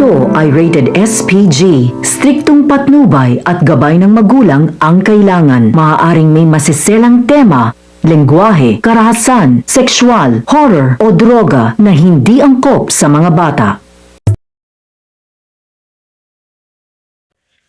ito ay rated SPG. Striktong patnubay at gabay ng magulang ang kailangan. Maaaring may masiselang tema, lengguwahe, karahasan, sexual, horror o droga na hindi angkop sa mga bata.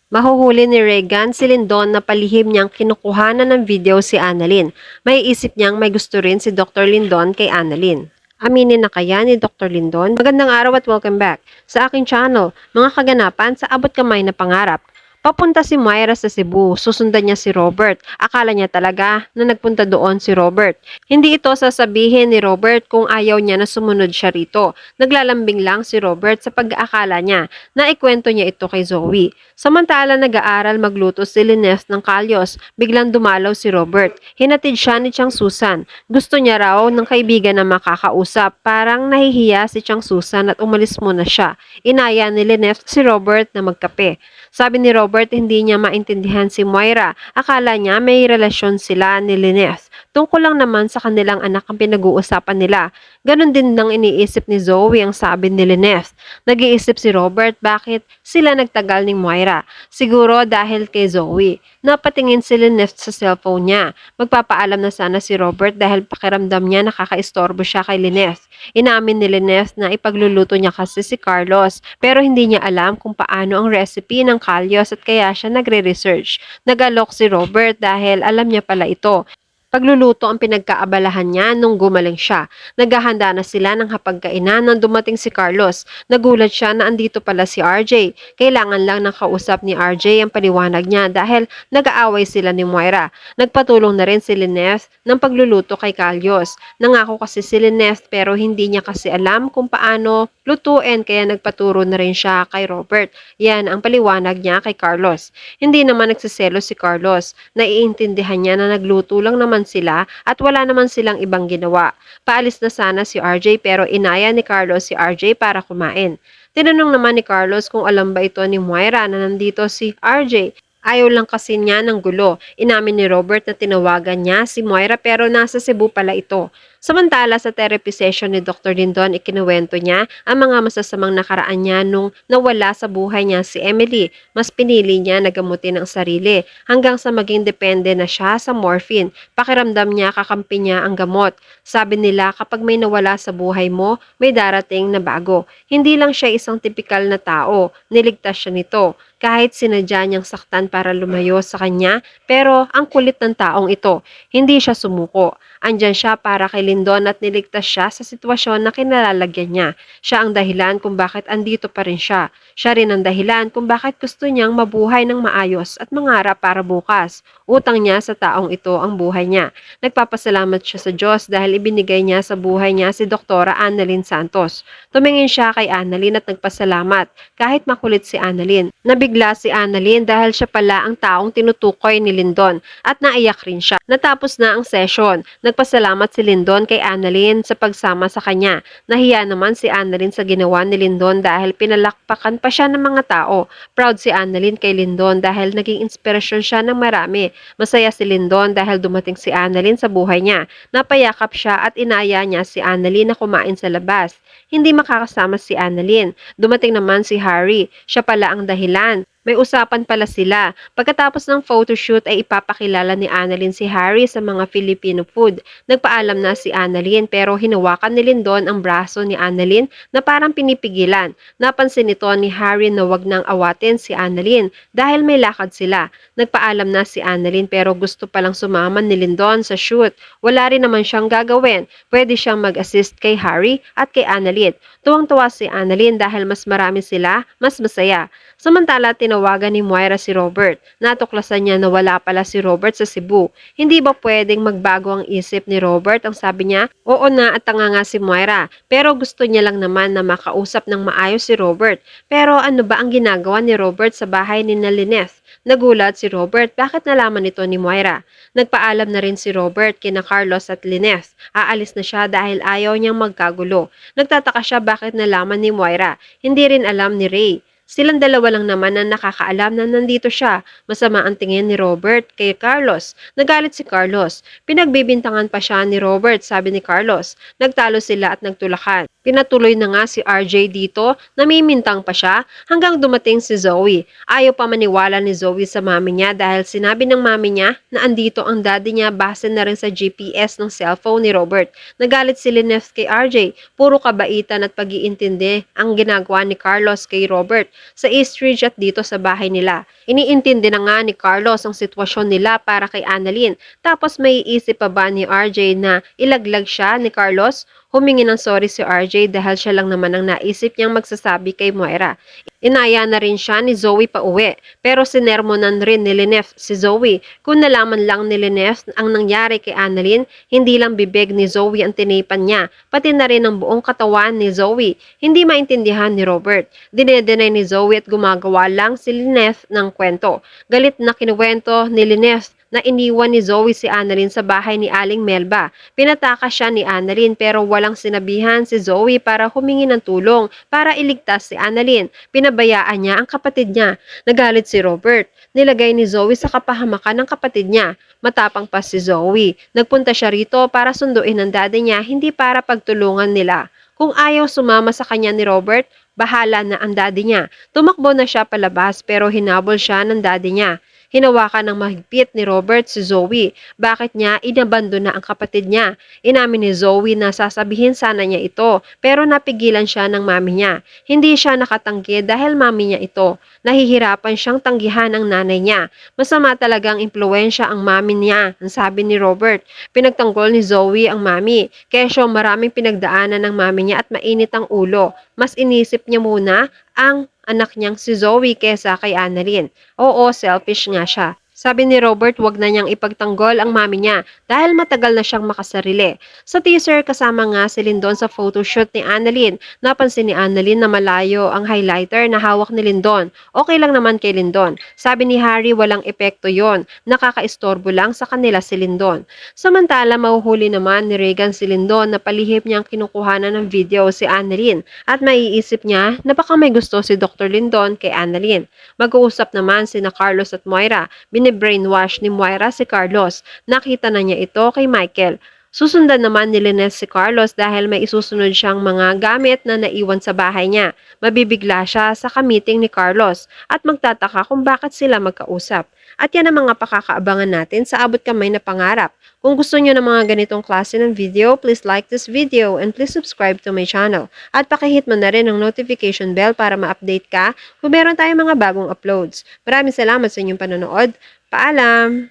Mahuhuli ni Regan si Lindon na palihim niyang kinukuhanan ng video si Annalyn. May isip niyang may gusto rin si Dr. Lindon kay Annalyn. Aminin na kaya ni Dr. Lindon? Magandang araw at welcome back sa aking channel, mga kaganapan sa abot kamay na pangarap. Papunta si Moira sa Cebu, susundan niya si Robert. Akala niya talaga na nagpunta doon si Robert. Hindi ito sasabihin ni Robert kung ayaw niya na sumunod siya rito. Naglalambing lang si Robert sa pag-aakala niya na ikwento niya ito kay Zoe. Samantala nag-aaral magluto si Lineth ng kalyos, biglang dumalaw si Robert. Hinatid siya ni Chang Susan. Gusto niya raw ng kaibigan na makakausap. Parang nahihiya si Chang Susan at umalis muna siya. Inaya ni Lineth si Robert na magkape. Sabi ni Robert hindi niya maintindihan si Moira. Akala niya may relasyon sila ni Lineth. Tungkol lang naman sa kanilang anak ang pinag-uusapan nila. Ganon din nang iniisip ni Zoe ang sabi ni Lineth. Nag-iisip si Robert bakit sila nagtagal ni Moira. Siguro dahil kay Zoe. Napatingin si Lineth sa cellphone niya. Magpapaalam na sana si Robert dahil pakiramdam niya nakakaistorbo siya kay Lineth. Inamin ni Lineth na ipagluluto niya kasi si Carlos pero hindi niya alam kung paano ang recipe ng kalyos at kaya siya nagre-research. Nag-alok si Robert dahil alam niya pala ito. Pagluluto ang pinagkaabalahan niya nung gumaling siya. Naghahanda na sila ng hapagkainan nang dumating si Carlos. Nagulat siya na andito pala si RJ. Kailangan lang ng kausap ni RJ ang paliwanag niya dahil nag-aaway sila ni Moira. Nagpatulong na rin si Lineth ng pagluluto kay Carlos. Nangako kasi si Lineth pero hindi niya kasi alam kung paano lutuin kaya nagpaturo na rin siya kay Robert. Yan ang paliwanag niya kay Carlos. Hindi naman nagsiselo si Carlos. Naiintindihan niya na nagluto lang naman sila at wala naman silang ibang ginawa. Paalis na sana si RJ pero inaya ni Carlos si RJ para kumain. Tinanong naman ni Carlos kung alam ba ito ni Moira na nandito si RJ. Ayaw lang kasi niya ng gulo. Inamin ni Robert na tinawagan niya si Moira pero nasa Cebu pala ito. Samantala sa therapy session ni Dr. Lindon, ikinuwento niya ang mga masasamang nakaraan niya nung nawala sa buhay niya si Emily. Mas pinili niya na gamutin ang sarili hanggang sa maging depende na siya sa morphine. Pakiramdam niya kakampi niya ang gamot. Sabi nila kapag may nawala sa buhay mo, may darating na bago. Hindi lang siya isang tipikal na tao, niligtas siya nito. Kahit sinadya niyang saktan para lumayo sa kanya, pero ang kulit ng taong ito, hindi siya sumuko. Andyan siya para kay Lindon at niligtas siya sa sitwasyon na kinalalagyan niya. Siya ang dahilan kung bakit andito pa rin siya. Siya rin ang dahilan kung bakit gusto niyang mabuhay ng maayos at mangarap para bukas. Utang niya sa taong ito ang buhay niya. Nagpapasalamat siya sa Diyos dahil ibinigay niya sa buhay niya si Dr. Annalyn Santos. Tumingin siya kay Annalyn at nagpasalamat kahit makulit si Annalyn. Nabigla si Annalyn dahil siya pala ang taong tinutukoy ni Lindon at naiyak rin siya. Natapos na ang session. Nagpasalamat si Lindon kay Annalyn sa pagsama sa kanya. Nahiya naman si Annalyn sa ginawa ni Lindon dahil pinalakpakan pa siya ng mga tao. Proud si Annalyn kay Lindon dahil naging inspirasyon siya ng marami. Masaya si Lindon dahil dumating si Annalyn sa buhay niya. Napayakap siya at inaya niya si Annalyn na kumain sa labas. Hindi makakasama si Annalyn. Dumating naman si Harry. Siya pala ang dahilan. May usapan pala sila. Pagkatapos ng photoshoot ay ipapakilala ni Annalyn si Harry sa mga Filipino food. Nagpaalam na si Annalyn pero hinawakan ni Lindon ang braso ni Annalyn na parang pinipigilan. Napansin nito ni Harry na wag nang awatin si Annalyn dahil may lakad sila. Nagpaalam na si Annalyn pero gusto palang sumama ni Lindon sa shoot. Wala rin naman siyang gagawin. Pwede siyang mag-assist kay Harry at kay Annalyn. Tuwang-tuwa si Annalyn dahil mas marami sila, mas masaya. Samantala, tinawagan ni Moira si Robert. Natuklasan niya na wala pala si Robert sa Cebu. Hindi ba pwedeng magbago ang isip ni Robert? Ang sabi niya, oo na at tanga nga si Moira. Pero gusto niya lang naman na makausap ng maayos si Robert. Pero ano ba ang ginagawa ni Robert sa bahay ni Lineth? Nagulat si Robert, bakit nalaman ito ni Moira? Nagpaalam na rin si Robert kina Carlos at Lineth. Aalis na siya dahil ayaw niyang magkagulo. Nagtataka siya bakit nalaman ni Moira. Hindi rin alam ni Ray. Silang dalawa lang naman ang nakakaalam na nandito siya. Masama ang tingin ni Robert kay Carlos. Nagalit si Carlos. Pinagbibintangan pa siya ni Robert, sabi ni Carlos. Nagtalo sila at nagtulakan. Pinatuloy na nga si RJ dito, namimintang pa siya hanggang dumating si Zoe. Ayaw pa maniwala ni Zoe sa mami niya dahil sinabi ng mami niya na andito ang daddy niya base na rin sa GPS ng cellphone ni Robert. Nagalit si Lynette kay RJ. Puro kabaitan at pag-iintindi ang ginagawa ni Carlos kay Robert sa East Ridge at dito sa bahay nila. Iniintindi na nga ni Carlos ang sitwasyon nila para kay Annalyn. Tapos may iisip pa ba ni RJ na ilaglag siya ni Carlos? Humingi ng sorry si RJ dahil siya lang naman ang naisip niyang magsasabi kay Moira. Inaya na rin siya ni Zoe pa uwi, pero sinermonan rin ni Lynette si Zoe. Kung nalaman lang ni Lynette ang nangyari kay Annalyn, hindi lang bibig ni Zoe ang tinipan niya, pati na rin ang buong katawan ni Zoe. Hindi maintindihan ni Robert. Dinedenay ni Zoe at gumagawa lang si Lynette ng kwento. Galit na kinuwento ni Lynette na iniwan ni Zoe si Annalyn sa bahay ni Aling Melba. Pinatakas siya ni Annalyn pero walang sinabihan si Zoe para humingi ng tulong para iligtas si Annalyn. Pinabayaan niya ang kapatid niya. Nagalit si Robert. Nilagay ni Zoe sa kapahamakan ng kapatid niya. Matapang pa si Zoe. Nagpunta siya rito para sunduin ang daddy niya, hindi para pagtulungan nila. Kung ayaw sumama sa kanya ni Robert, bahala na ang daddy niya. Tumakbo na siya palabas pero hinabol siya ng daddy niya. Hinawakan ng mahigpit ni Robert si Zoe. Bakit niya inabandona ang kapatid niya? Inamin ni Zoe na sasabihin sana niya ito, pero napigilan siya ng mami niya. Hindi siya nakatanggi dahil mami niya ito. Nahihirapan siyang tanggihan ang nanay niya. Masama talagang impluensya ang mami niya, ang sabi ni Robert. Pinagtanggol ni Zoe ang mami. Kesyo maraming pinagdaanan ng mami niya at mainit ang ulo. Mas inisip niya muna ang anak niyang si Zoe kesa kay Annalyn. Oo, selfish nga siya. Sabi ni Robert, wag na niyang ipagtanggol ang mami niya dahil matagal na siyang makasarili. Sa teaser, kasama nga si Lindon sa photoshoot ni Annalyn. Napansin ni Annalyn na malayo ang highlighter na hawak ni Lindon. Okay lang naman kay Lindon. Sabi ni Harry, walang epekto yon. Nakakaistorbo lang sa kanila si Lindon. Samantala, mahuhuli naman ni Regan si Lindon na palihim niyang kinukuhanan ng video si Annalyn at maiisip niya na baka may gusto si Dr. Lindon kay Annalyn. Mag-uusap naman sina Carlos at Moira. Bine-brainwash ni Moira si Carlos. Nakita na niya ito kay Michael. Susundan naman ni Lynette si Carlos dahil may isusunod siyang mga gamit na naiwan sa bahay niya. Mabibigla siya sa kamiting ni Carlos at magtataka kung bakit sila magkausap. At yan ang mga pakakaabangan natin sa Abot Kamay na Pangarap. Kung gusto niyo ng mga ganitong klase ng video, please like this video and please subscribe to my channel. At pakihit mo na rin ang notification bell para ma-update ka kung meron tayong mga bagong uploads. Maraming salamat sa inyong panonood. Paalam!